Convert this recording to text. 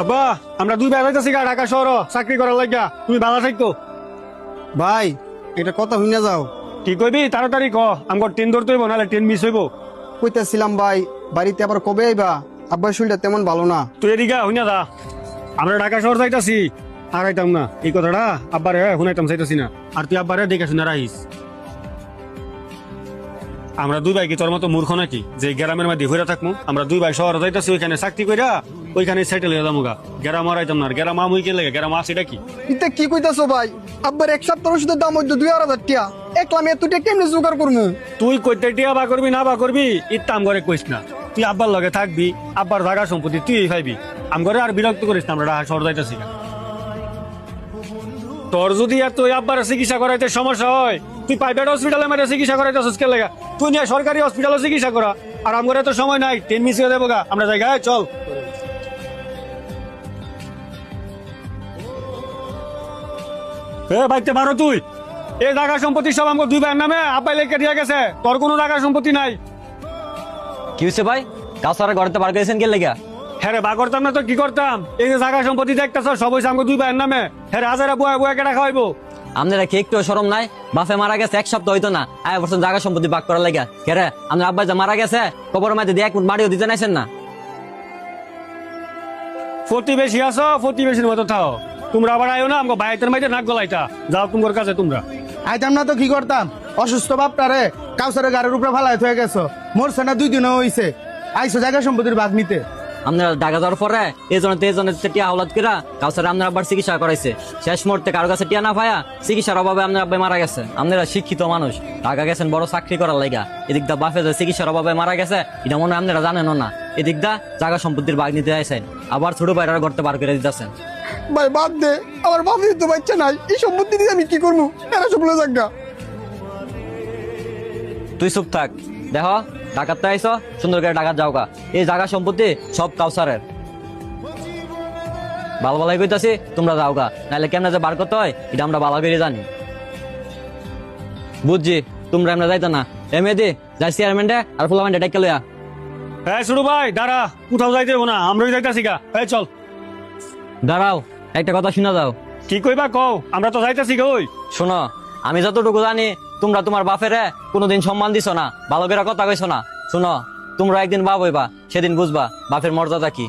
আব্বা আমরা দুই ভাই যাইতাছি গা ঢাকা শহর চাকরি করার লাগিয়া, তুমি ভালো থাকতো। ভাই এটা কথা হইনা যাও। কি কইবি তাড়াতাড়ি ক, আমার ট্রেন ধরতে হইব নাহলে ট্রেন মিস হইব। কইতাছিলাম ভাই বাড়িতে আবার কবে আইবা? আব্বার শরীরটা তেমন ভালো না। তুই এদিকে হইনা দা, আমরা ঢাকা শহর যাইতাছি, আর আইতাম না এই কথাটা আব্বারে শুনাইতাম চাইতাছি না। আর তুই আব্বারে দেখে শুনে রাখিস। আমরা দুই ভাই কি তোর মতো মূর্খ নাকি যে গ্রামের মধ্যে ঘুরে থাকবো? আমরা দুই ভাই শহরে যাইতাছি, ওইখানে চাকরি কইরা ওইখানে সেটেল হয়ে যাবো গা। গ্রাম আর আইতাম না। গ্রাম আমুই কে লেগে গ্রাম আসিটা কি? ইতে কি কইতাছো ভাই? আব্বার এক সপ্তাহ ওষুধের দাম হইতো 2000 টাকা। একলা আমি এতটা কেমনে জোগাড় করবো? তুই কইতে টিয়া বা করবি না বা করবি ইত্তাম করে কইস না। তুই আব্বার লগে থাকবি, আব্বার জায়গা সম্পত্তি তুই খাইবি। আম করে আর বিরক্ত করিস না, আমরা ঢাকা শহর যাইতাছি না। তোর যদি আর তুই আব্বার চিকিৎসা করাইতে সমস্যা হয়, তুই প্রাইভেট হসপিটালে মেরে চিকিৎসা করাইতেছিস কে লেগা? তুই নিয়ে সরকারি হসপিটালে চিকিৎসা করা। আর আমার তো সময় নাই, ট্রেন মিস হয়ে দেবো গা। আমরা জায়গায় চল। বাইতে পারো তুই? এই জায়গা সম্পত্তি সব আমার দুই ভাইয়ের নামে আব্বাই লেখা দিয়ে গেছে, তোর কোনো জায়গা সম্পত্তি নাই। কি হয়েছে ভাই? কাউসারা ঘরেতে বার করেছেন কে লেগা? হ্যাঁ রে, বা করতাম না তো কি করতাম? এই যে জায়গা সম্পত্তি দেখতেছ সব হয়েছে আমার দুই ভাইয়ের নামে। হ্যাঁ রে, হাজারে বয়া বয়া কেটা খাওয়াইবো? আপনারা কি একটু শরম নাই? বাপে মারা গেছে 1 সপ্তাহ হইতো না, আয় বছর জায়গা সম্পত্তি ভাগ করার লেগা। কেরে আপনার আব্বা যে মারা গেছে কবরের মাঝে দিয়ে 1 ফুট মাটিও দিতে নাইছেন না। প্রতিবেশী আছো, প্রতিবেশীর মতো থাও। তোমরা আবার আয়ো না আমার ভাইয়ের মাইতে নাক গলাইতা। যাও তোমার কাছে তোমরা। আইতাম না তো কি করতাম? অসুস্থ বাপটারে কাউসারের গাড়ির উপরে ফালাই হয়ে গেছো, মরছে না 2 দিনও হইছে, আইসো জায়গা সম্পত্তির ভাগ নিতে। আপনারা ঢাকা যাওয়ার পরে এই জনের টিয়া হাওলাত কিরা কাউসারে আপনার আব্বার চিকিৎসা করাইছে। শেষ মুহূর্তে কারো কাছে টিয়া না পায়া চিকিৎসার অভাবে আপনার আব্বাই মারা গেছে। আপনারা শিক্ষিত মানুষ, ঢাকা গেছেন বড় চাকরি করার লাইগা, এদিক দা বাপে যে চিকিৎসার অভাবে মারা গেছে এটা মনে হয় আপনারা জানেন না। এদিক দা জায়গা সম্পত্তির ভাগ নিতে আইছেন, আবার ছোট ভাইরা করতে বার করে দিতেছেন। ভাই বাদ দে, আমার বাপের তো বাচ্চা নাই, এই সম্পত্তি দিয়ে আমি কি করবো? এরা সব লোক জায়গা। তুই চুপ থাক। দেখো ঢাকাতে আইসো, সুন্দর করে ঢাকা যাও গা। এই জায়গা সম্পত্তি সব কাউসারের। ভালো ভালাই কইতাছি তোমরা যাও গা, নাহলে কেমনে যে বার করতে হয় এটা আমরা ভালো করে জানি। বুঝছি তোমরা আমরা যাইতো না। এমএদি যাই চেয়ারম্যানটা আর ফুলামেন্টে ডেকে লইয়া। হ্যাঁ ছোট ভাই দাঁড়া, কোথাও যাইতে হবো না, আমরাই যাইতাছি গা। এই চল। দাঁড়াও, একটা কথা শুনে যাও। কি কইবা কও, আমরা তো যাইতাছি গা। ওই শোনো, আমি যতটুকু জানি তোমরা তোমার বাপেরে কোনোদিন সম্মান দিছো না, ভালো করে কথা কইছো না। শোনো, তোমরা একদিন বাপ হইবা, সেদিন বুঝবা বাপের মর্যাদা কি।